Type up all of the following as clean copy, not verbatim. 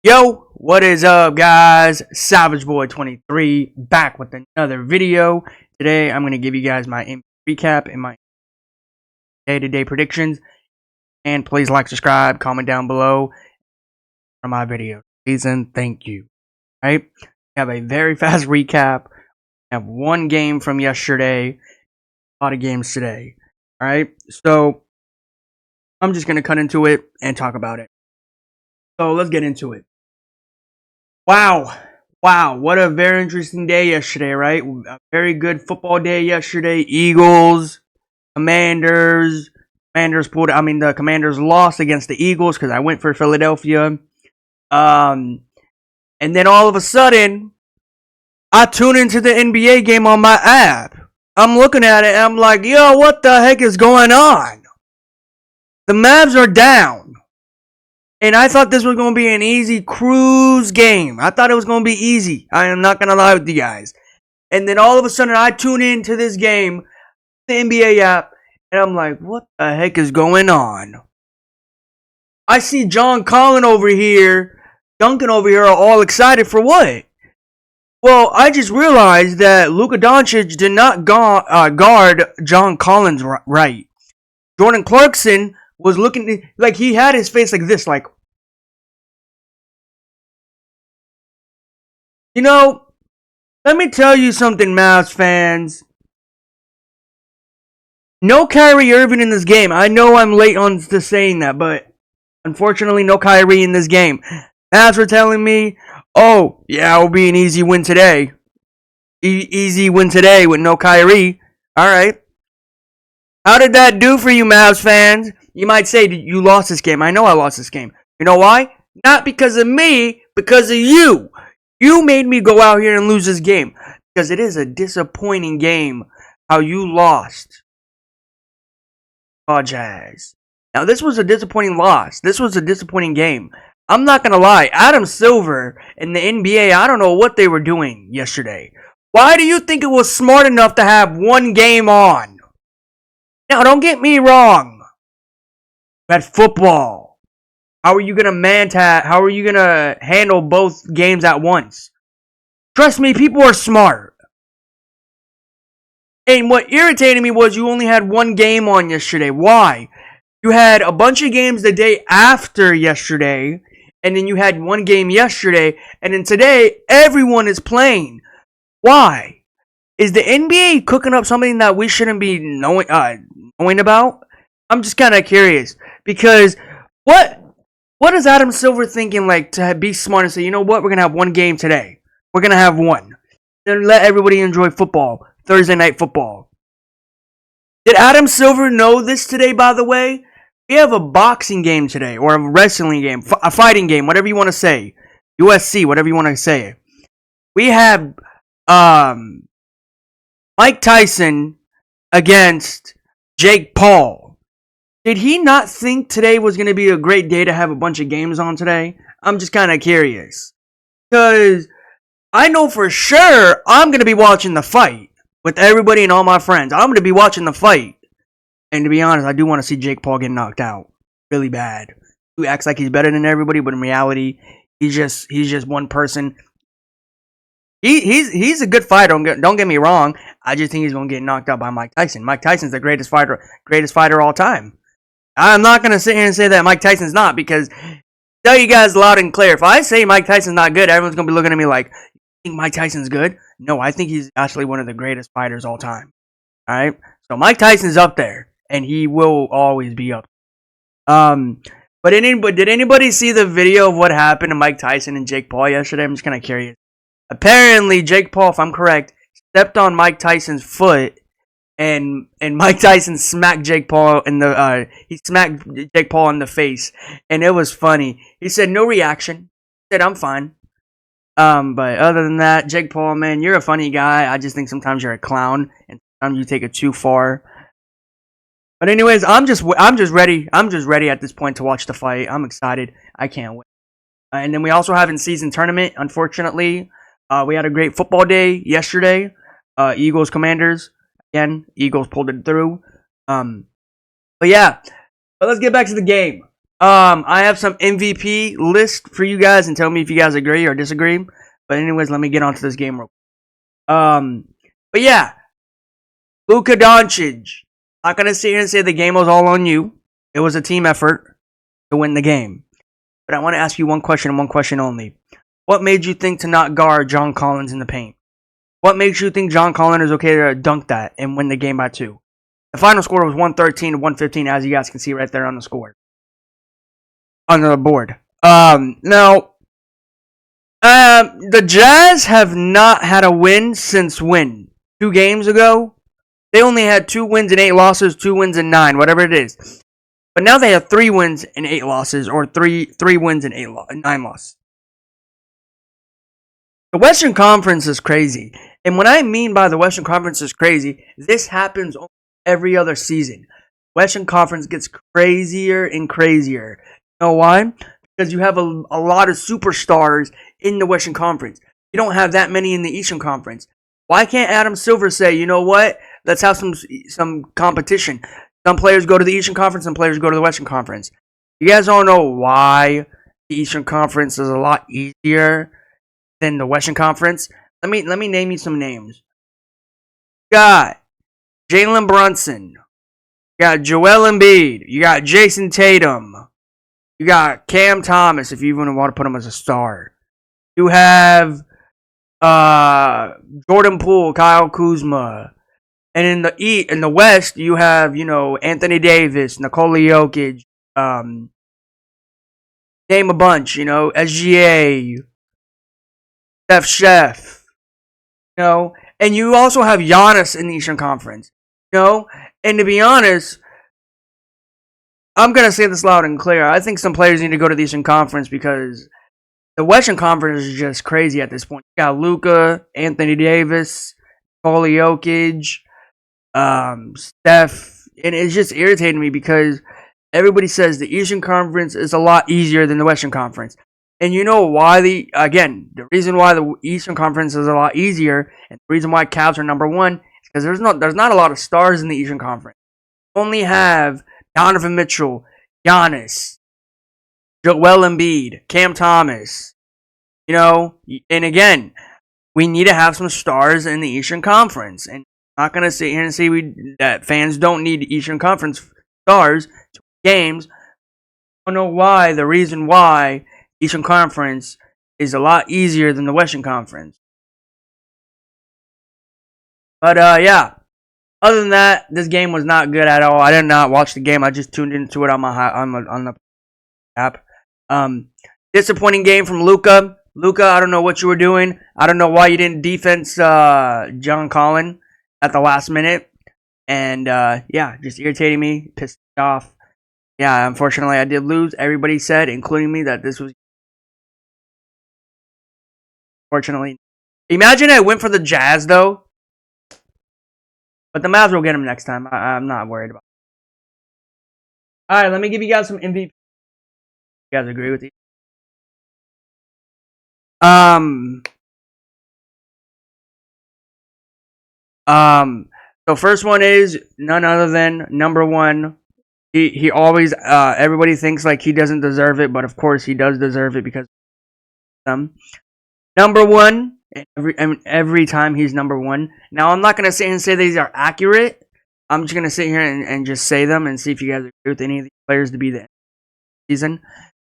Yo, what is up, guys? Savage Boy 23 back with another video. Today, I'm going to give you guys my recap and my day-to-day predictions. And please like, subscribe, comment down below for my video. Please and thank you. Right? We have a very fast recap. We have one game from yesterday, a lot of games today. Alright, so I'm just going to cut into it and talk about it. So let's get into it. Wow, what a very interesting day yesterday, right? A very good football day yesterday. Eagles, Commanders. The Commanders lost against the Eagles because I went for Philadelphia. And then all of a sudden, I tune into the NBA game on my app. I'm looking at it and I'm like, yo, what the heck is going on? The Mavs are down. And I thought this was going to be an easy cruise game. I thought it was going to be easy. I am not going to lie with you guys. And then all of a sudden, I tune into this game, the NBA app, and I'm like, what the heck is going on? I see John Collins over here, Duncan over here, are all excited for what? Well, I just realized that Luka Doncic did not guard John Collins right. Jordan Clarkson was looking like he had his face like this, like, you know, let me tell you something, Mavs fans. No Kyrie Irving in this game. I know I'm late on to saying that, but unfortunately, no Kyrie in this game. Mavs were telling me, oh, yeah, it'll be an easy win today. Easy win today with no Kyrie. All right. How did that do for you, Mavs fans? You might say, you lost this game. I know I lost this game. You know why? Not because of me, because of you. You made me go out here and lose this game. Because it is a disappointing game how you lost. Jazz. Now, this was a disappointing loss. This was a disappointing game. I'm not going to lie. Adam Silver and the NBA, I don't know what they were doing yesterday. Why do you think it was smart enough to have one game on? Now, don't get me wrong. At football, how are you how are you gonna handle both games at once? Trust me, people are smart. And what irritated me was you only had one game on yesterday. Why? You had a bunch of games the day after yesterday, and then you had one game yesterday, and then today everyone is playing. Why? Is the NBA cooking up something that we shouldn't be knowing about? I'm just kind of curious. Because what is Adam Silver thinking, like, to be smart and say, you know what, we're going to have one game today. We're going to have one. Then let everybody enjoy football. Thursday night football. Did Adam Silver know this today, by the way? We have a boxing game today, or a wrestling game, a fighting game, whatever you want to say. USC, whatever you want to say. We have Mike Tyson against Jake Paul. Did he not think today was going to be a great day to have a bunch of games on today? I'm just kind of curious. Because I know for sure I'm going to be watching the fight with everybody and all my friends. I'm going to be watching the fight. And to be honest, I do want to see Jake Paul get knocked out really bad. He acts like he's better than everybody, but in reality, he's just one person. He's a good fighter. Don't get me wrong. I just think he's going to get knocked out by Mike Tyson. Mike Tyson's the greatest fighter all time. I'm not going to sit here and say that Mike Tyson's not, because tell you guys loud and clear, if I say Mike Tyson's not good, everyone's going to be looking at me like, you think Mike Tyson's good? No, I think he's actually one of the greatest fighters all time. Alright? So Mike Tyson's up there, and he will always be up. But did anybody see the video of what happened to Mike Tyson and Jake Paul yesterday? I'm just kind of curious. Apparently, Jake Paul, if I'm correct, stepped on Mike Tyson's foot, and Mike Tyson smacked Jake Paul in the Jake Paul in the face, and it was funny. He said no reaction. He said I'm fine. But other than that, Jake Paul, man, you're a funny guy. I just think sometimes you're a clown, and sometimes you take it too far. But anyways, I'm just ready. I'm just ready at this point to watch the fight. I'm excited. I can't wait. And then we also have in season tournament. Unfortunately, we had a great football day yesterday. Eagles Commanders. Again, Eagles pulled it through. But yeah, but let's get back to the game. I have some MVP list for you guys, and tell me if you guys agree or disagree. But anyways, let me get onto this game real quick. But yeah, Luka Doncic. Not gonna sit here and say the game was all on you. It was a team effort to win the game. But I want to ask you one question and one question only. What made you think to not guard John Collins in the paint? What makes you think John Collins is okay to dunk that and win the game by 2? The final score was 113 to 115, as you guys can see right there on the score. On the board. Now, the Jazz have not had a win since when? 2 games ago? They only had 2 wins and 8 losses, 2 wins and 9, whatever it is. But now they have 3 wins and 8 losses, or 3 wins and 9 losses. The Western Conference is crazy. And what I mean by the Western Conference is crazy, this happens every other season. Western Conference gets crazier and crazier. You know why? Because you have a lot of superstars in the Western Conference. You don't have that many in the Eastern Conference. Why can't Adam Silver say, you know what? Let's have some competition. Some players go to the Eastern Conference, some players go to the Western Conference. You guys don't know why the Eastern Conference is a lot easier than the Western Conference. Let me name you some names. You got Jalen Brunson. You got Joel Embiid. You got Jason Tatum. You got Cam Thomas, if you even want to put him as a star. You have Jordan Poole, Kyle Kuzma. And in the West, you have, Anthony Davis, Nikola Jokic, name a bunch, SGA, Steph Chef, and you also have Giannis in the Eastern Conference, and to be honest, I'm going to say this loud and clear. I think some players need to go to the Eastern Conference because the Western Conference is just crazy at this point. You got Luka, Anthony Davis, Nikola Jokic, Steph, and it's just irritating me because everybody says the Eastern Conference is a lot easier than the Western Conference. And you know why the reason why the Eastern Conference is a lot easier and the reason why Cavs are number 1 is because there's not a lot of stars in the Eastern Conference. You only have Donovan Mitchell, Giannis, Joel Embiid, Cam Thomas, and again, we need to have some stars in the Eastern Conference. And I'm not going to sit here and say that fans don't need Eastern Conference stars to win games. I don't know why. The reason why Eastern Conference is a lot easier than the Western Conference. But yeah, other than that, this game was not good at all. I did not watch the game. I just tuned into it on the app. Disappointing game from Luka. Luka, I don't know what you were doing. I don't know why you didn't defense John Collins at the last minute. And yeah, just irritating me, pissed me off. Yeah, unfortunately, I did lose. Everybody said, including me, that this was. Fortunately, imagine I went for the Jazz though. But the Mavs will get him next time. I'm not worried about it. Alright, let me give you guys some MVP. You guys agree with me? So first one is none other than number 1. He always everybody thinks like he doesn't deserve it, but of course he does deserve it because number 1. Every time he's number 1. Now I'm not gonna sit and say these are accurate. I'm just gonna sit here and just say them and see if you guys agree with any of these players to be the season.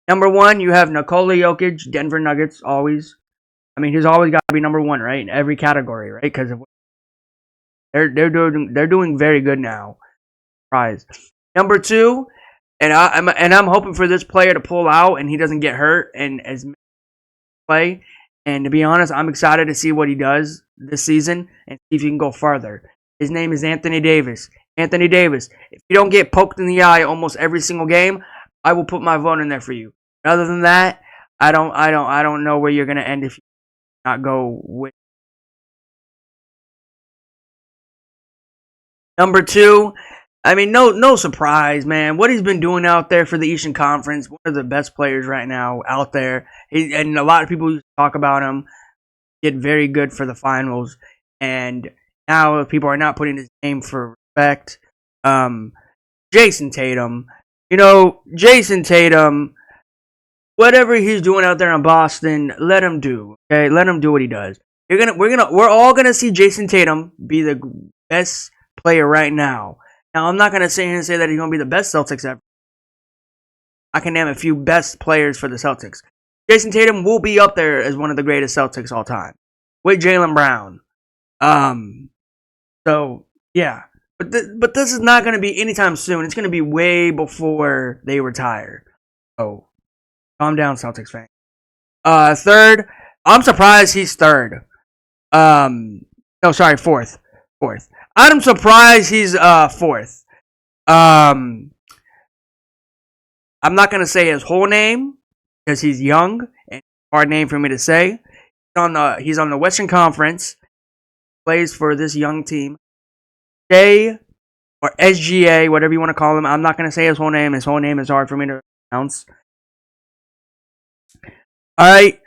Number 1, you have Nikola Jokic, Denver Nuggets, always. I mean, he's always got to be number 1, right? In every category, right? Because they're doing very good now. Prize. Number 2, and I'm hoping for this player to pull out and he doesn't get hurt and as play. And to be honest, I'm excited to see what he does this season and see if he can go farther. His name is Anthony Davis. Anthony Davis, if you don't get poked in the eye almost every single game, I will put my vote in there for you. Other than that, I don't know where you're gonna end if you not go with. Number 2, I mean, no surprise, man. What he's been doing out there for the Eastern Conference, one of the best players right now out there. And a lot of people talk about him. Did very good for the finals, and now people are not putting his name for respect. Jason Tatum, You know, Jason Tatum, whatever he's doing out there in Boston, let him do. Okay, let him do what he does. We're all gonna see Jason Tatum be the best player right now. Now, I'm not gonna sit here and say that he's gonna be the best Celtics ever. I can name a few best players for the Celtics. Jason Tatum will be up there as one of the greatest Celtics all time with Jaylen Brown. So yeah, but this is not gonna be anytime soon. It's gonna be way before they retire. So calm down, Celtics fan. Third, I'm surprised he's third. No, sorry, fourth. I'm surprised he's fourth. I'm not gonna say his whole name because he's young and hard name for me to say. He's on the Western Conference, plays for this young team. J or SGA, whatever you want to call him. I'm not gonna say his whole name. His whole name is hard for me to pronounce. Alright.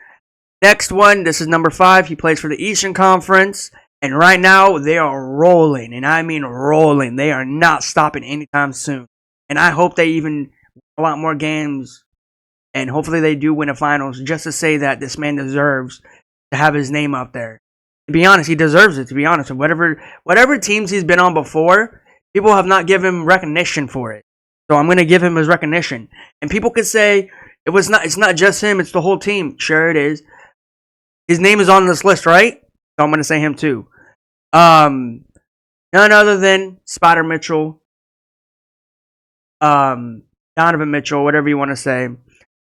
Next one, this is number 5. He plays for the Eastern Conference. And right now, they are rolling. And I mean rolling. They are not stopping anytime soon. And I hope they even win a lot more games. And hopefully they do win a finals. Just to say that this man deserves to have his name up there. To be honest, he deserves it, to be honest. Whatever teams he's been on before, people have not given him recognition for it. So I'm going to give him his recognition. And people could say, it's not just him, it's the whole team. Sure it is. His name is on this list, right? So I'm going to say him too. None other than Spider Mitchell. Donovan Mitchell, whatever you want to say.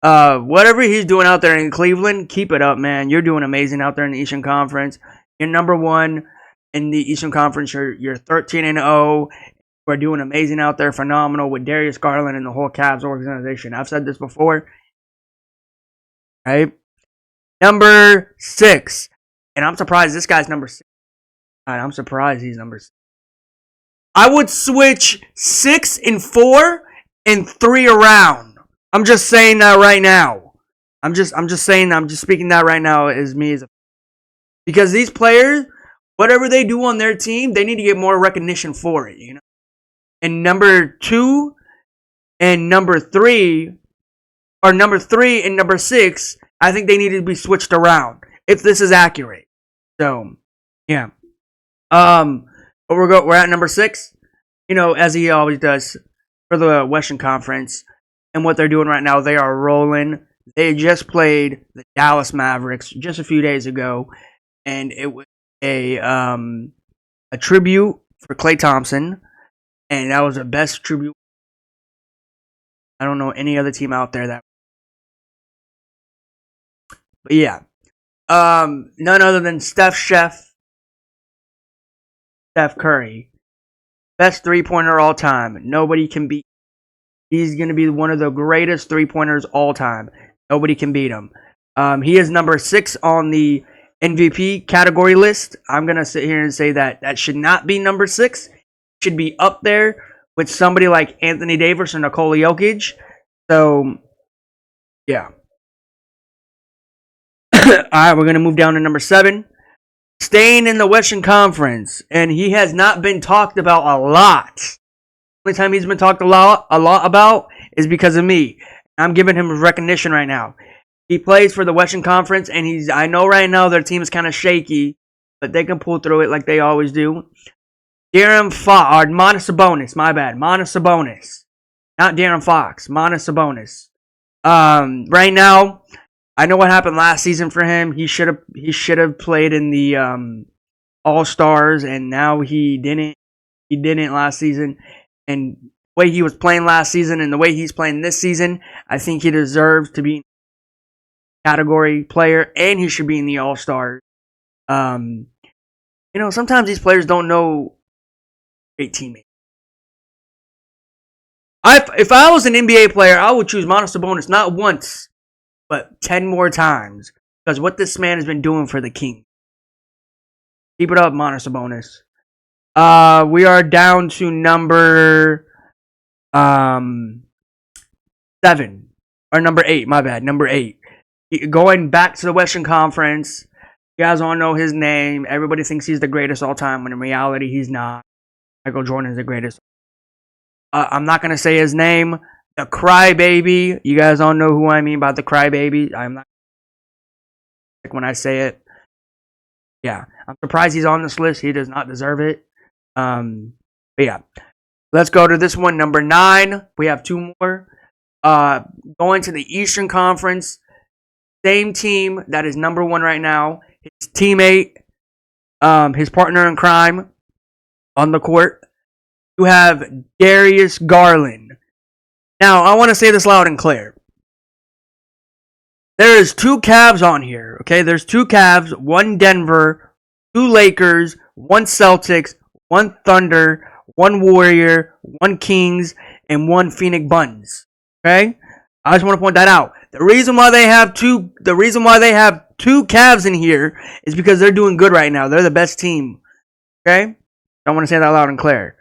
Whatever he's doing out there in Cleveland, keep it up, man. You're doing amazing out there in the Eastern Conference. You're number 1 in the Eastern Conference. You're 13-0. We're doing amazing out there. Phenomenal with Darius Garland and the whole Cavs organization. I've said this before. Right? Number 6. And I'm surprised this guy's number 6. I'm surprised he's number 6. I would switch 6 and 4 and 3 around. I'm just saying that right now. I'm just speaking that right now as me as a, because these players, whatever they do on their team, they need to get more recognition for it, you know. And number 2 and number 3, or number 3 and number 6, I think they need to be switched around if this is accurate. So, yeah. But we're at number 6. You know, as he always does for the Western Conference. And what they're doing right now, they are rolling. They just played the Dallas Mavericks just a few days ago, and it was a tribute for Klay Thompson, and that was the best tribute. I don't know any other team out there that. But yeah, none other than Steph Curry, best 3-pointer all time. Nobody can beat. He's going to be one of the greatest 3-pointers all time. Nobody can beat him. He is number 6 on the MVP category list. I'm going to sit here and say that should not be number 6. It should be up there with somebody like Anthony Davis or Nikola Jokic. So, yeah. Alright, we're going to move down to number 7. Staying in the Western Conference. And he has not been talked about a lot. Only time he's been talked a lot about is because of me. I'm giving him recognition right now. He plays for the Western Conference, and I know right now their team is kind of shaky, but they can pull through it like they always do. De'Aaron Fox, or Domantas Sabonis, my bad. Domantas Sabonis. Not De'Aaron Fox, Domantas Sabonis. Right now, I know what happened last season for him. He should have played in the All-Stars, and now he didn't. He didn't last season. And the way he was playing last season and the way he's playing this season, I think he deserves to be a category player, and he should be in the All-Stars. You know, sometimes these players don't know great teammates. If I was an NBA player, I would choose Domantas Sabonis not once, but 10 more times. Because what this man has been doing for the Kings. Keep it up, Domantas Sabonis. We are down to number 7. Or number 8, my bad. Number 8. Going back to the Western Conference. You guys all know his name. Everybody thinks he's the greatest all time, when in reality, he's not. Michael Jordan is the greatest. I'm not going to say his name. the crybaby. You guys all know who I mean by the crybaby. I'm not when I say it. Yeah, I'm surprised he's on this list. He does not deserve it. But yeah, let's go to this one, number 9. We have 2 more. Going to the Eastern Conference, same team that is number 1 right now. His teammate, his partner in crime on the court. You have Darius Garland. Now, I want to say this loud and clear. There is 2 Cavs on here, okay? There's 2 Cavs, 1 Denver, 2 Lakers, 1 Celtics, 1 Thunder, 1 Warrior, 1 Kings, and 1 Phoenix Suns. Okay? I just want to point that out. The reason why they have two Cavs in here is because they're doing good right now. They're the best team. Okay? I want to say that loud and clear.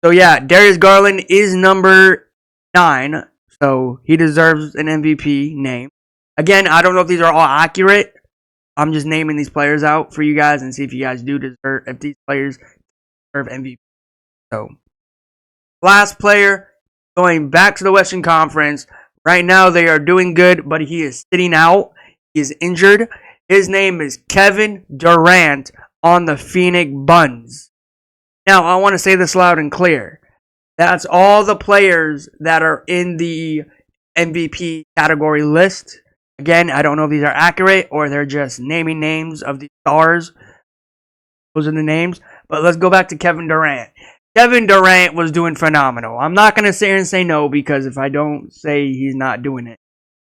So yeah, Darius Garland is number 9. So he deserves an MVP name. Again, I don't know if these are all accurate. I'm just naming these players out for you guys and see if you guys do deserve, if these players deserve MVP. So, last player, going back to the Western Conference. Right now, they are doing good, but he is sitting out. He is injured. His name is Kevin Durant on the Phoenix Suns. Now, I want to say this loud and clear. That's all the players that are in the MVP category list. Again, I don't know if these are accurate or they're just naming names of the stars. Those are the names. But let's go back to Kevin Durant. Kevin Durant was doing phenomenal. I'm not going to sit here and say no, because if I don't say he's not doing it,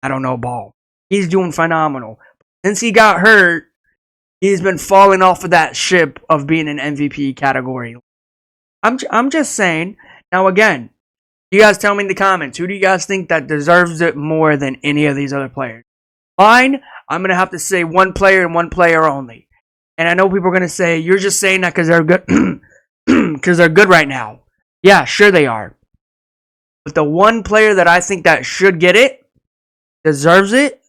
I don't know ball. He's doing phenomenal. Since he got hurt, he's been falling off of that ship of being an MVP category. I'm just saying. Now again, you guys tell me in the comments, who do you guys think that deserves it more than any of these other players? Mine, I'm going to have to say 1 player and 1 player only. And I know people are going to say, you're just saying that because they're good. Because they're good right now. Yeah, sure they are. But the 1 player that I think that should get it, deserves it,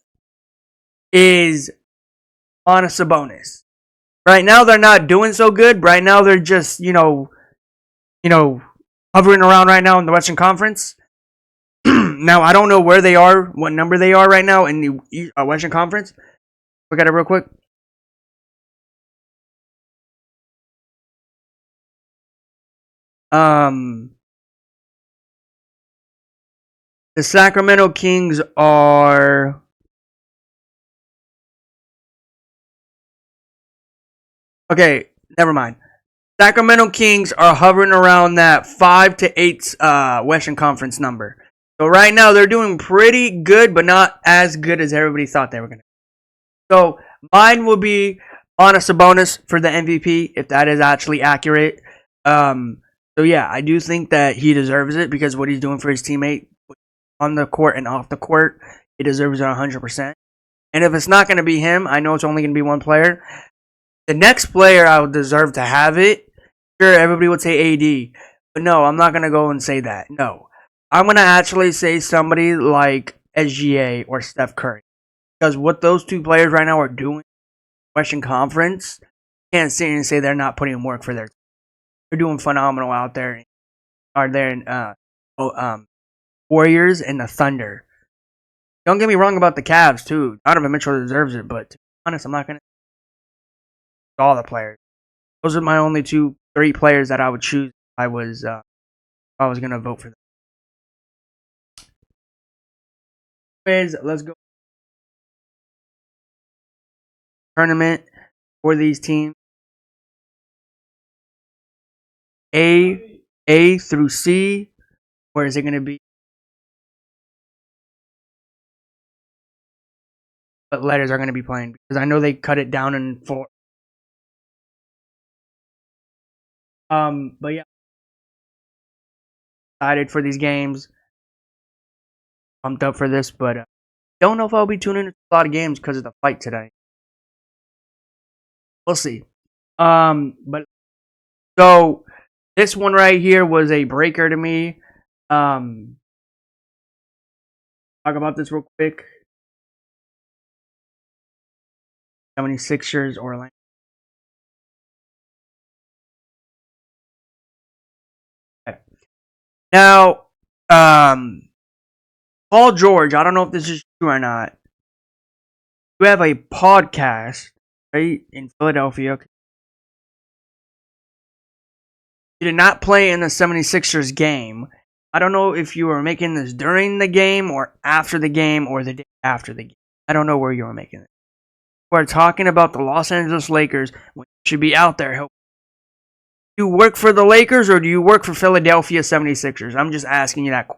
is Sabonis. Right now they're not doing so good. Right now they're just, hovering around right now in the Western Conference. Now, I don't know where they are, what number they are right now in the Western Conference. Look at it real quick. The Sacramento Kings are... Okay, never mind. Sacramento Kings are hovering around that 5 to 8 Western Conference number. So right now they're doing pretty good, but not as good as everybody thought they were going to. So mine will be Sabonis for the MVP, if that is actually accurate. So yeah, I do think that he deserves it because what he's doing for his teammate on the court and off the court, he deserves it 100%. And if it's not going to be him, I know it's only going to be 1 player. The next player I would deserve to have it, sure, everybody would say AD. But no, I'm not going to go and say that. No. I'm going to actually say somebody like SGA or Steph Curry. Because what those 2 players right now are doing in the Western Conference, can't sit here and say they're not putting in work for their team. They're doing phenomenal out there. Are there in Warriors and the Thunder. Don't get me wrong about the Cavs, too. Donovan Mitchell deserves it, but to be honest, I'm not going to all the players. Those are my only 3 players that I would choose if I was going to vote for them. Anyways, let's go. Tournament for these teams. A through C. Where is it going to be? What letters are going to be playing? Because I know they cut it down in 4. But yeah, excited for these games. Pumped up for this, but don't know if I'll be tuning in to a lot of games because of the fight today. We'll see. But so this one right here was a breaker to me. Talk about this real quick. 76ers Orlando. Okay. Now, Paul George, I don't know if this is true or not. You have a podcast, right, in Philadelphia. You did not play in the 76ers game. I don't know if you were making this during the game or after the game or the day after the game. I don't know where you were making it. We're talking about the Los Angeles Lakers when you should be out there helping. Do you work for the Lakers or do you work for Philadelphia 76ers? I'm just asking you that.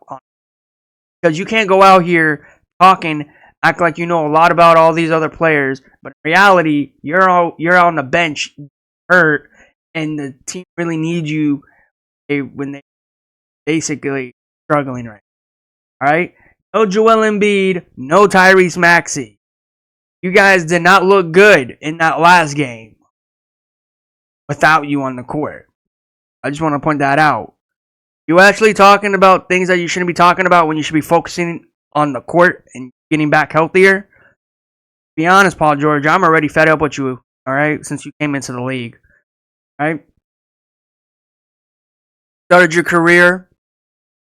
Because you can't go out here talking, act like you know a lot about all these other players, but in reality, you're on the bench, hurt, and the team really needs you when they basically struggling right now. All right? No Joel Embiid, no Tyrese Maxey. You guys did not look good in that last game without you on the court. I just want to point that out. You're actually talking about things that you shouldn't be talking about when you should be focusing on the court and getting back healthier. Be honest, Paul George, I'm already fed up with you, all right, since you came into the league. All right? Started your career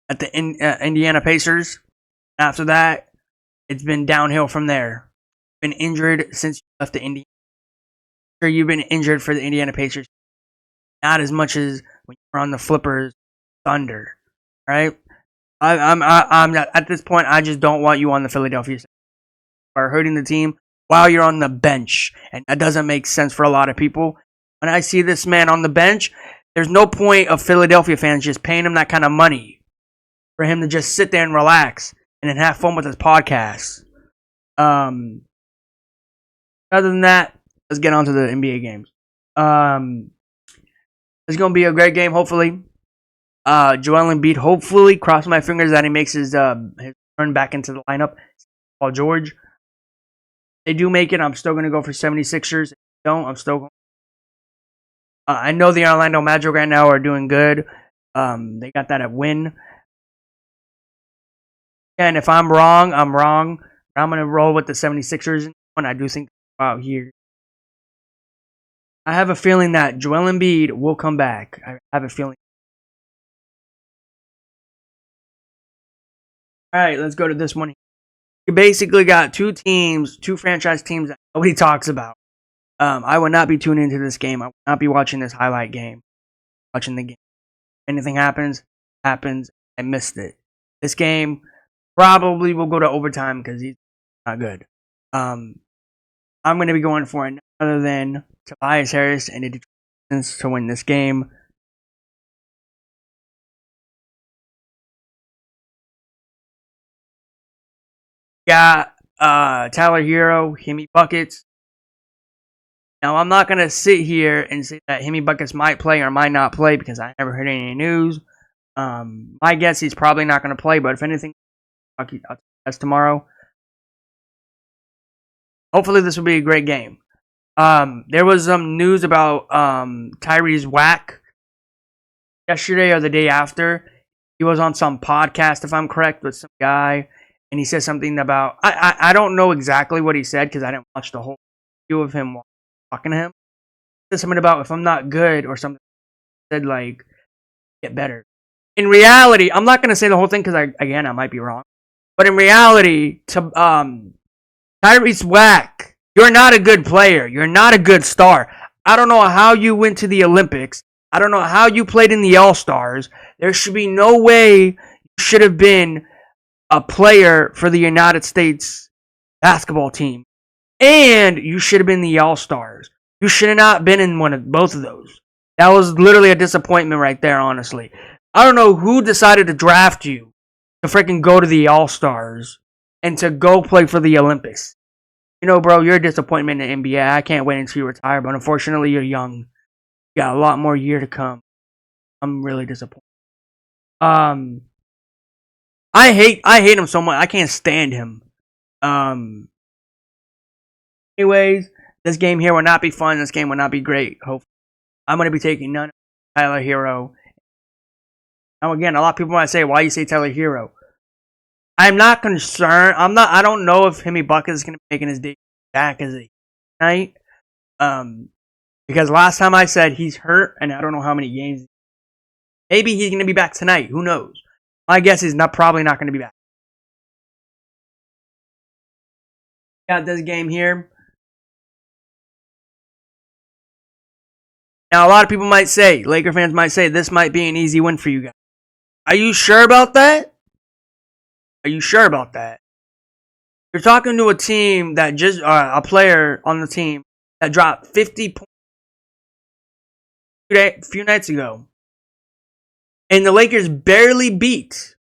at the Indiana Pacers. After that, it's been downhill from there. Been injured since you left the Indiana. Sure, you've been injured for the Indiana Pacers. Not as much as when you were on the Flippers, Thunder, right? I'm not, at this point. I just don't want you on the Philadelphia. Are hurting the team while you're on the bench, and that doesn't make sense for a lot of people. When I see this man on the bench, there's no point of Philadelphia fans just paying him that kind of money for him to just sit there and relax and then have fun with his podcast. Other than that, let's get on to the NBA games. It's going to be a great game, hopefully. Joel Embiid, hopefully, cross my fingers that he makes his turn back into the lineup. Paul George. They do make it. I'm still going to go for 76ers. If they don't, I'm still going. I know the Orlando Magic right now are doing good. They got that at win. And if I'm wrong, I'm wrong. I'm going to roll with the 76ers. And I do think out here. I have a feeling that Joel Embiid will come back. I have a feeling. All right, let's go to this one. You basically got two franchise teams that nobody talks about. I will not be tuning into this game. I will not be watching this highlight game. Watching the game. Anything happens. I missed it. This game probably will go to overtime because he's not good. I'm going to be going for it other than Tobias Harris and the Detroit Pistons to win this game. Got Tyler Hero, Hemi Buckets. Now, I'm not going to sit here and say that Hemi Buckets might play or might not play because I never heard any news. My guess he's probably not going to play, but if anything, I'll test tomorrow. Hopefully, this will be a great game. There was some news about Tyrese Wack yesterday or the day after. He was on some podcast, if I'm correct, with some guy. And he said something about, I don't know exactly what he said because I didn't watch the whole video of him talking to him. He said something about if I'm not good or something. He said like, get better. In reality, I'm not going to say the whole thing because I might be wrong. But in reality, Tyrese Wack, you're not a good player. You're not a good star. I don't know how you went to the Olympics. I don't know how you played in the All-Stars. There should be no way you should have been a player for the United States basketball team. And you should have been the All-Stars. You should have not been in both of those. That was literally a disappointment right there, honestly. I don't know who decided to draft you to freaking go to the All-Stars and to go play for the Olympics. You know, bro, you're a disappointment in the NBA. I can't wait until you retire, but unfortunately, you're young. You got a lot more year to come. I'm really disappointed. I hate him so much. I can't stand him. Anyways, this game here will not be fun. This game will not be great. Hopefully, I'm going to be taking none of Tyler Hero. Now, again, a lot of people might say, "Why you say Tyler Hero?" I'm not concerned. I don't know if Hemi Buckets is going to be making his debut back as a night. Because last time I said he's hurt, and I don't know how many games. Maybe he's going to be back tonight. Who knows? My guess is probably not going to be back. Got this game here. Now, a lot of people might say, Laker fans might say, this might be an easy win for you guys. Are you sure about that? Are you sure about that? You're talking to a team that just, a player on the team that dropped 50 points a few nights ago. And the Lakers barely beat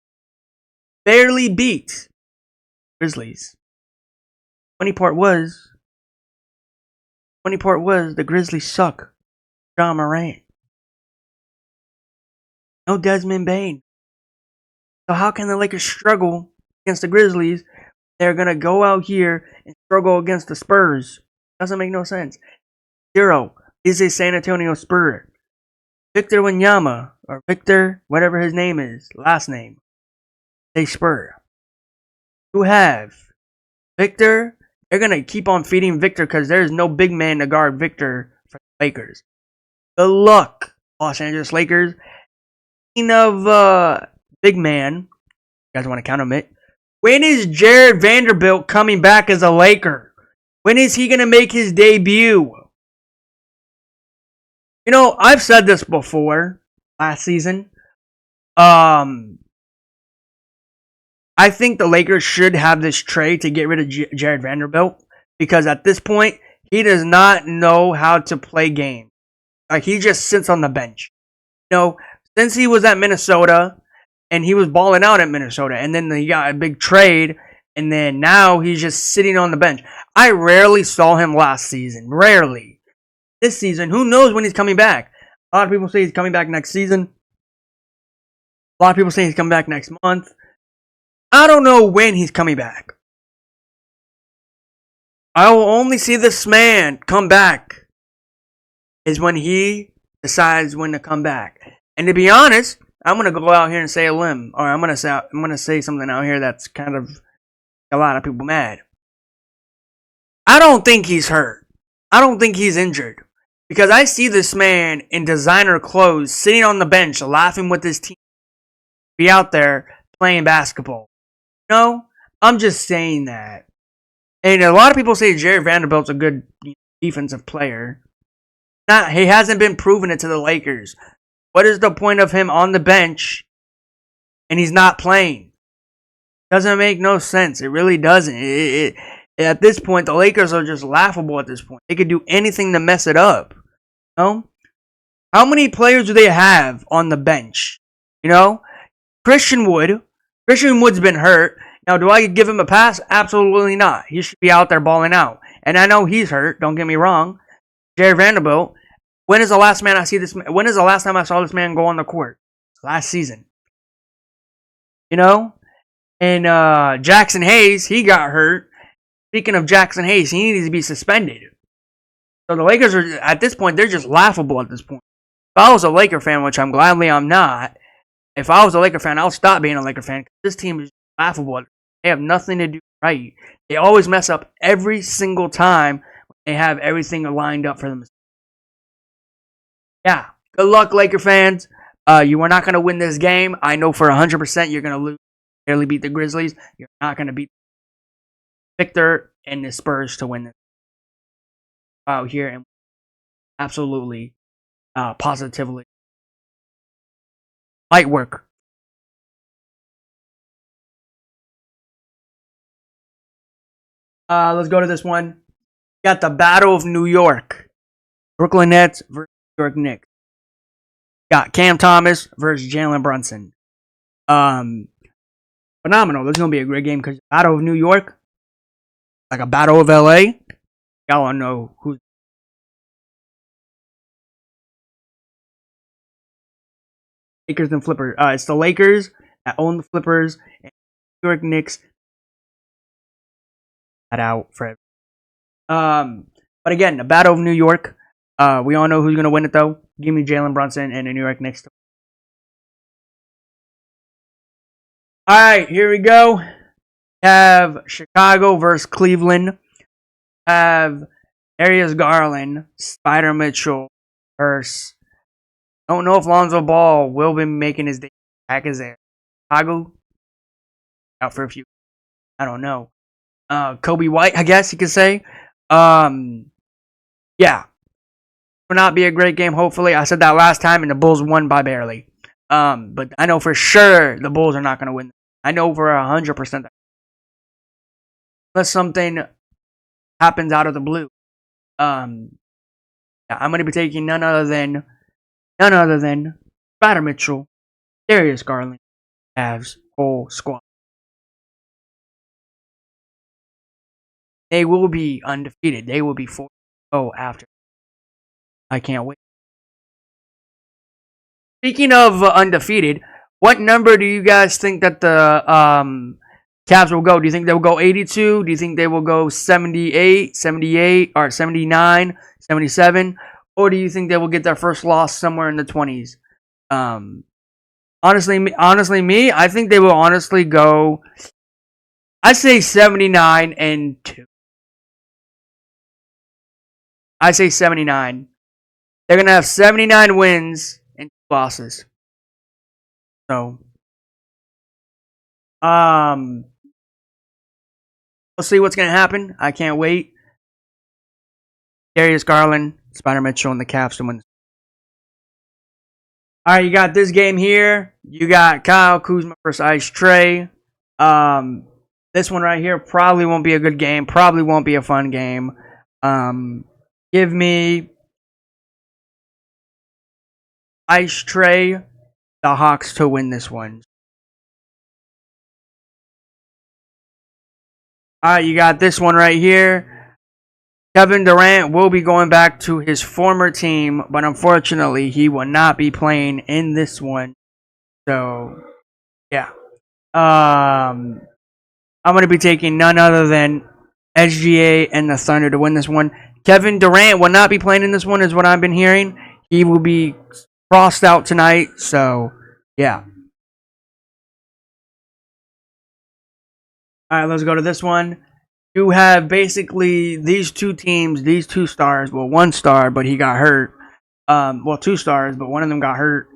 Grizzlies. Funny part was the Grizzlies suck. Ja Morant. No Desmond Bane. So how can the Lakers struggle against the Grizzlies? They're going to go out here and struggle against the Spurs. Doesn't make no sense. 0 is a San Antonio Spur. Victor Wembanyama, or Victor, whatever his name is, last name, a Spur. You have Victor. They're going to keep on feeding Victor because there's no big man to guard Victor for the Lakers. Good luck, Los Angeles Lakers. Speaking of big man, you guys want to count him it? When is Jared Vanderbilt coming back as a Laker? When is he going to make his debut? You know, I've said this before last season. I think the Lakers should have this trade to get rid of Jared Vanderbilt because at this point, he does not know how to play games. Like, he just sits on the bench. You know, since he was at Minnesota and he was balling out at Minnesota and then he got a big trade and then now he's just sitting on the bench. I rarely saw him last season. Rarely. This season, who knows when he's coming back? A lot of people say he's coming back next season. A lot of people say he's coming back next month. I don't know when he's coming back. I will only see this man come back is when he decides when to come back. And to be honest, I'm gonna go out here and say a limb, or I'm gonna say something out here that's kind of a lot of people mad. I don't think he's hurt. I don't think he's injured. Because I see this man in designer clothes sitting on the bench laughing with his team. Be out there playing basketball. No, I'm just saying that. And a lot of people say Jared Vanderbilt's a good defensive player. He hasn't been proving it to the Lakers. What is the point of him on the bench and he's not playing? Doesn't make no sense. It really doesn't. At this point, the Lakers are just laughable at this point. They could do anything to mess it up. You know? How many players do they have on the bench? You know? Christian Wood's been hurt. Now, do I give him a pass? Absolutely not. He should be out there balling out. And I know he's hurt. Don't get me wrong. Jared Vanderbilt. When is the last time I saw this man go on the court? Last season. You know? And Jackson Hayes, he got hurt. Speaking of Jackson Hayes, he needs to be suspended. So the Lakers are, at this point, they're just laughable at this point. If I was a Laker fan, which I'm not, if I was a Laker fan, I'll stop being a Laker fan. This team is laughable. They have nothing to do right. They always mess up every single time they have everything lined up for them. Yeah, good luck, Laker fans. You are not going to win this game. I know for 100% you're going to lose. Barely beat the Grizzlies. You're not going to beat Victor and the Spurs to win this out here and absolutely, positively light work. Let's go to this one. Got the Battle of New York. Brooklyn Nets versus New York Knicks. Got Cam Thomas versus Jalen Brunson. Phenomenal. This is gonna be a great game because Battle of New York, like a Battle of LA. Y'all wanna know who's Lakers and Flippers. It's the Lakers that own the Flippers and New York Knicks. That out for but again, the Battle of New York. We all know who's gonna win it though. Give me Jalen Brunson and the New York Knicks. All right, here we go. Have Chicago versus Cleveland. Have Darius Garland, Spider Mitchell versus. Don't know if Lonzo Ball will be making his day back as a Chicago out for a few. I don't know. Kobe White, I guess you could say. Yeah, will not be a great game. Hopefully, I said that last time, and the Bulls won by barely. But I know for sure the Bulls are not going to win. I know for 100% unless something happens out of the blue. Yeah, I'm going to be taking none other than Spider Mitchell, Darius Garland, Cavs whole squad. They will be undefeated. They will be 4-0 after. I can't wait. Speaking of undefeated, what number do you guys think that the Cavs will go? Do you think they will go 82? Do you think they will go 78, 78, or 79, 77? Or do you think they will get their first loss somewhere in the 20s? Honestly, me, I think they will honestly go, I say 79-2. I say 79. They're going to have 79 wins and 2 losses. So, we'll see what's going to happen. I can't wait. Darius Garland, Spider Mitchell, and the Cavs to win. All right, you got this game here. You got Kyle Kuzma versus Ice Trae. This one right here probably won't be a good game. Probably won't be a fun game. Give me Ice Trae, the Hawks to win this one. All right, you got this one right here. Kevin Durant will be going back to his former team, but unfortunately, he will not be playing in this one. So, yeah. I'm going to be taking none other than SGA and the Thunder to win this one. Kevin Durant will not be playing in this one, is what I've been hearing. He will be crossed out tonight. So, yeah. All right, let's go to this one. You have basically these two teams, these 2 stars. Well, 1 star, but he got hurt. Well, 2 stars, but one of them got hurt.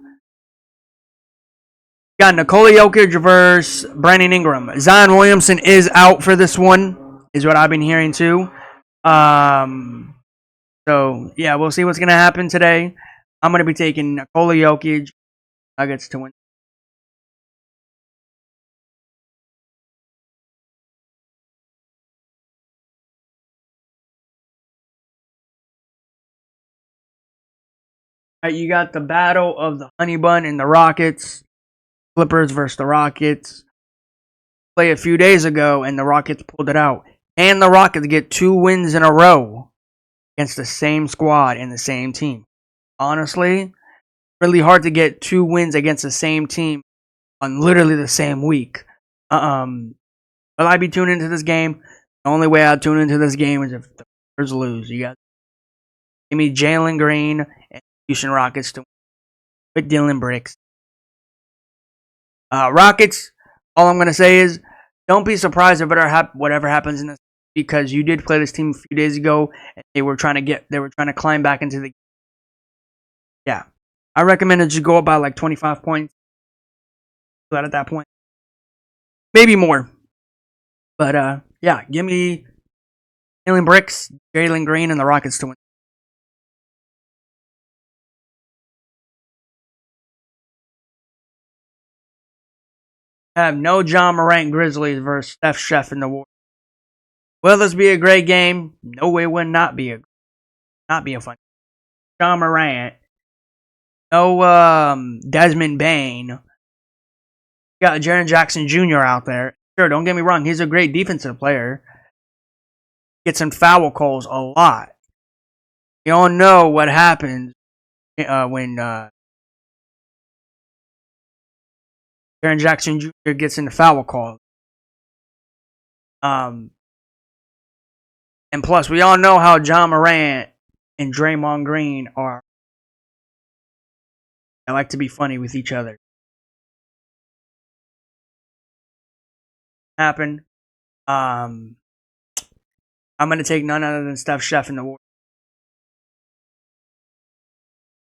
Got Nikola Jokic versus Brandon Ingram. Zion Williamson is out for this one, is what I've been hearing too. So yeah, we'll see what's gonna happen today. I'm gonna be taking Nikola Jokic Nuggets to win. All right, you got the battle of the Honey Bun and the Rockets. Clippers versus the Rockets. Play a few days ago, and the Rockets pulled it out. And the Rockets get 2 wins in a row against the same squad and the same team. Honestly, really hard to get 2 wins against the same team on literally the same week. Will I be tuning into this game? The only way I'll tune into this game is if the Clippers lose. You got give me Jalen Green and Houston Rockets to win with Dylan Brooks. Rockets. All I'm gonna say is, don't be surprised if whatever happens in this, because you did play this team a few days ago, and they were trying to climb back into the. Yeah, I recommend that you go up by like 25 points. That at that point, maybe more. But yeah, give me Jalen Brooks, Jalen Green, and the Rockets to win. I have no John Morant Grizzlies versus Steph Chef in the war. Will this be a great game? No, it will not be a fun. John Morant, no Desmond Bain. Got Jaren Jackson Jr. out there. Sure, don't get me wrong, he's a great defensive player. Gets in foul calls a lot. You all know what happens when Jaren Jackson Jr. gets into foul calls. And plus, we all know how John Morant and Draymond Green are. They like to be funny with each other. Happen. I'm gonna take none other than Steph Chef in the war.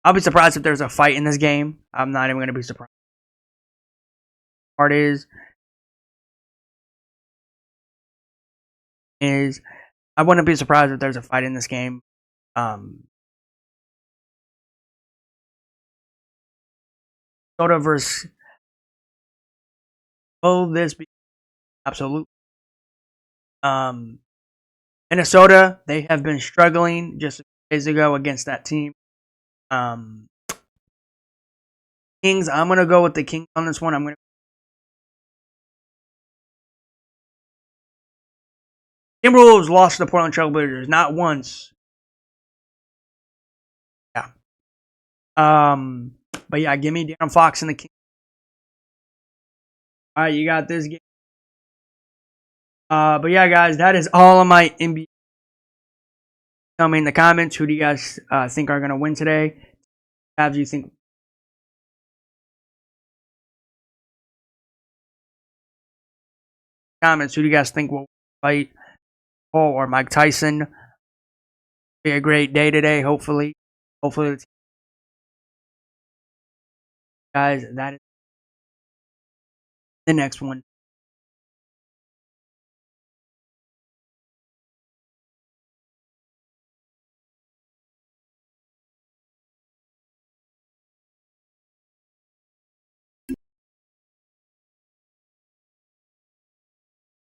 I'll be surprised if there's a fight in this game. I'm not even gonna be surprised. Part is is I wouldn't be surprised if there's a fight in this game. Soda versus will this be absolute? Minnesota, they have been struggling just a few days ago against that team. Kings, I'm gonna go with the Kings on this one. Timberwolves lost to the Portland Trailblazers not once. Yeah. But yeah, give me De'Aaron Fox and the Kings. All right, you got this game. But yeah, guys, that is all of my NBA. Tell me in the comments who do you guys think are gonna win today? Have you think? Comments. Who do you guys think will fight Paul or Mike Tyson? Be a great day today. Hopefully, guys. That is the next one.